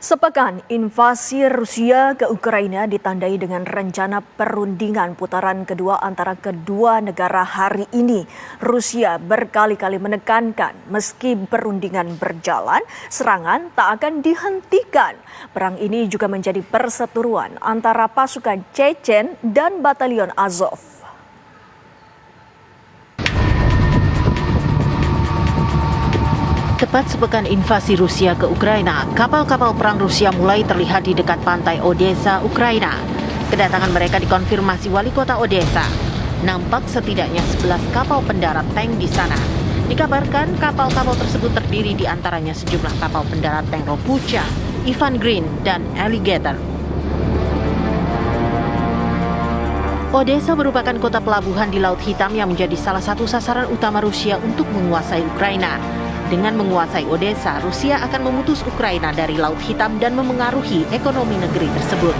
Sepekan invasi Rusia ke Ukraina ditandai dengan rencana perundingan putaran kedua antara kedua negara hari ini. Rusia berkali-kali menekankan meski perundingan berjalan, serangan tak akan dihentikan. Perang ini juga menjadi perseteruan antara pasukan Chechen dan Batalion Azov. Tepat sepekan invasi Rusia ke Ukraina, kapal-kapal perang Rusia mulai terlihat di dekat pantai Odessa, Ukraina. Kedatangan mereka dikonfirmasi wali kota Odessa. Nampak setidaknya 11 kapal pendarat tank di sana. Dikabarkan kapal-kapal tersebut terdiri di antaranya sejumlah kapal pendarat tank Ropucha, Ivan Green, dan Alligator. Odessa merupakan kota pelabuhan di Laut Hitam yang menjadi salah satu sasaran utama Rusia untuk menguasai Ukraina. Dengan menguasai Odessa, Rusia akan memutus Ukraina dari Laut Hitam dan memengaruhi ekonomi negeri tersebut.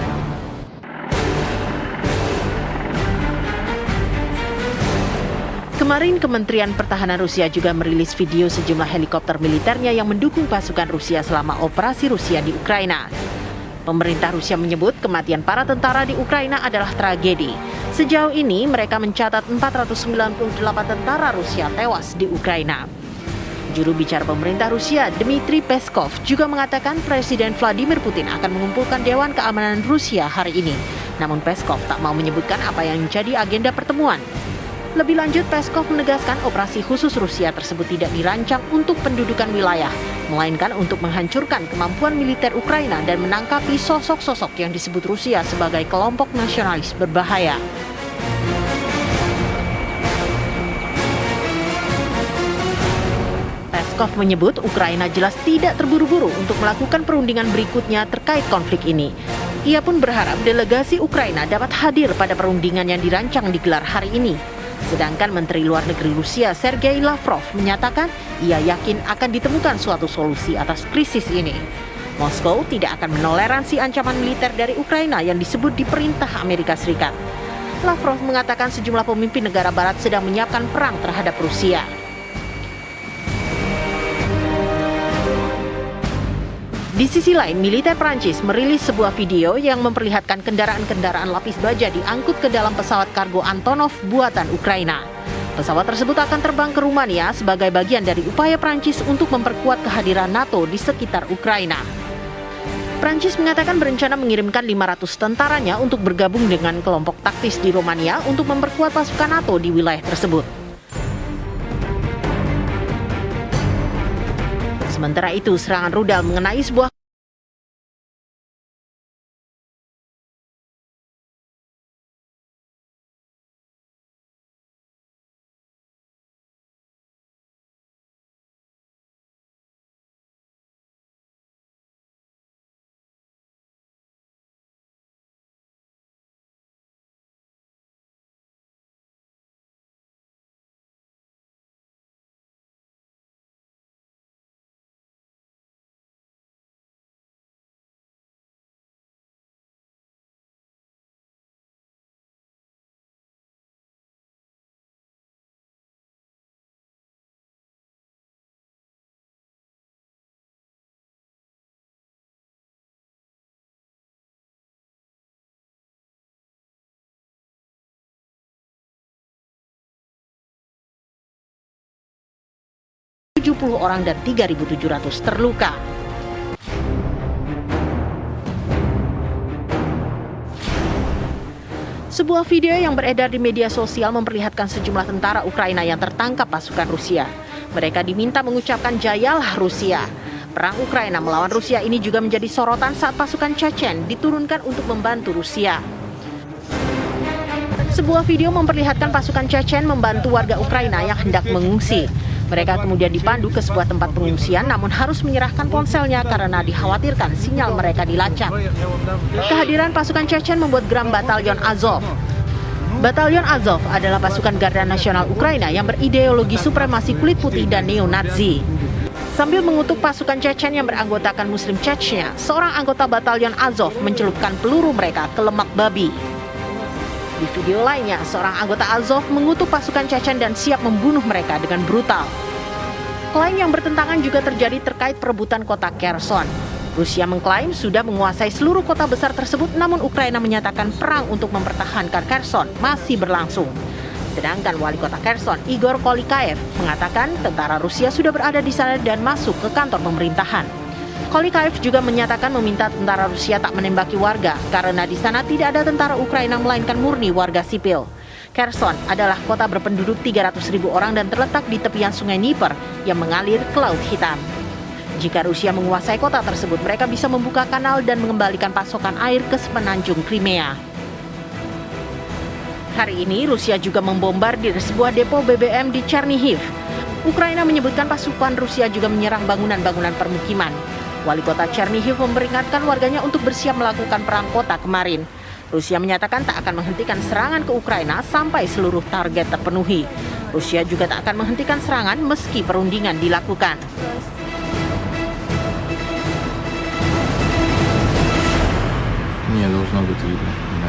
Kemarin, Kementerian Pertahanan Rusia juga merilis video sejumlah helikopter militernya yang mendukung pasukan Rusia selama operasi Rusia di Ukraina. Pemerintah Rusia menyebut kematian para tentara di Ukraina adalah tragedi. Sejauh ini, mereka mencatat 498 tentara Rusia tewas di Ukraina. Juru bicara pemerintah Rusia, Dmitry Peskov, juga mengatakan Presiden Vladimir Putin akan mengumpulkan Dewan Keamanan Rusia hari ini. Namun Peskov tak mau menyebutkan apa yang menjadi agenda pertemuan. Lebih lanjut, Peskov menegaskan operasi khusus Rusia tersebut tidak dirancang untuk pendudukan wilayah, melainkan untuk menghancurkan kemampuan militer Ukraina dan menangkapi sosok-sosok yang disebut Rusia sebagai kelompok nasionalis berbahaya. Peskov menyebut Ukraina jelas tidak terburu-buru untuk melakukan perundingan berikutnya terkait konflik ini. Ia pun berharap delegasi Ukraina dapat hadir pada perundingan yang dirancang digelar hari ini. Sedangkan Menteri Luar Negeri Rusia Sergei Lavrov menyatakan ia yakin akan ditemukan suatu solusi atas krisis ini. Moskow tidak akan menoleransi ancaman militer dari Ukraina yang disebut diperintah Amerika Serikat. Lavrov mengatakan sejumlah pemimpin negara barat sedang menyiapkan perang terhadap Rusia. Di sisi lain, militer Prancis merilis sebuah video yang memperlihatkan kendaraan-kendaraan lapis baja diangkut ke dalam pesawat kargo Antonov buatan Ukraina. Pesawat tersebut akan terbang ke Rumania sebagai bagian dari upaya Prancis untuk memperkuat kehadiran NATO di sekitar Ukraina. Prancis mengatakan berencana mengirimkan 500 tentaranya untuk bergabung dengan kelompok taktis di Rumania untuk memperkuat pasukan NATO di wilayah tersebut. Sementara itu, serangan rudal mengenai sebuah orang dan 3.700 terluka. Sebuah video yang beredar di media sosial memperlihatkan sejumlah tentara Ukraina yang tertangkap pasukan Rusia. Mereka diminta mengucapkan jayalah Rusia. Perang Ukraina melawan Rusia ini juga menjadi sorotan saat pasukan Chechen diturunkan untuk membantu Rusia. Sebuah video memperlihatkan pasukan Chechen membantu warga Ukraina yang hendak mengungsi. Mereka kemudian dipandu ke sebuah tempat pengungsian namun harus menyerahkan ponselnya karena dikhawatirkan sinyal mereka dilacak. Kehadiran pasukan Chechen membuat geram Batalion Azov. Batalion Azov adalah pasukan Garda Nasional Ukraina yang berideologi supremasi kulit putih dan neo-Nazi. Sambil mengutuk pasukan Chechen yang beranggotakan Muslim Chechnya, seorang anggota Batalion Azov mencelupkan peluru mereka ke lemak babi. Di video lainnya, seorang anggota Azov mengutuk pasukan Chechen dan siap membunuh mereka dengan brutal. Klaim yang bertentangan juga terjadi terkait perebutan kota Kherson. Rusia mengklaim sudah menguasai seluruh kota besar tersebut, namun Ukraina menyatakan perang untuk mempertahankan Kherson masih berlangsung. Sedangkan wali kota Kherson, Igor Kolikaev, mengatakan tentara Rusia sudah berada di sana dan masuk ke kantor pemerintahan. Kolikaev juga menyatakan meminta tentara Rusia tak menembaki warga karena di sana tidak ada tentara Ukraina melainkan murni warga sipil. Kherson adalah kota berpenduduk 300.000 orang dan terletak di tepian sungai Dnieper yang mengalir ke Laut Hitam. Jika Rusia menguasai kota tersebut, mereka bisa membuka kanal dan mengembalikan pasokan air ke semenanjung Crimea. Hari ini, Rusia juga membombardir sebuah depo BBM di Chernihiv. Ukraina menyebutkan pasukan Rusia juga menyerang bangunan-bangunan permukiman. Wali kota Chernihiv memperingatkan warganya untuk bersiap melakukan perang kota kemarin. Rusia menyatakan tak akan menghentikan serangan ke Ukraina sampai seluruh target terpenuhi. Rusia juga tak akan menghentikan serangan meski perundingan dilakukan. Не должно быть видно.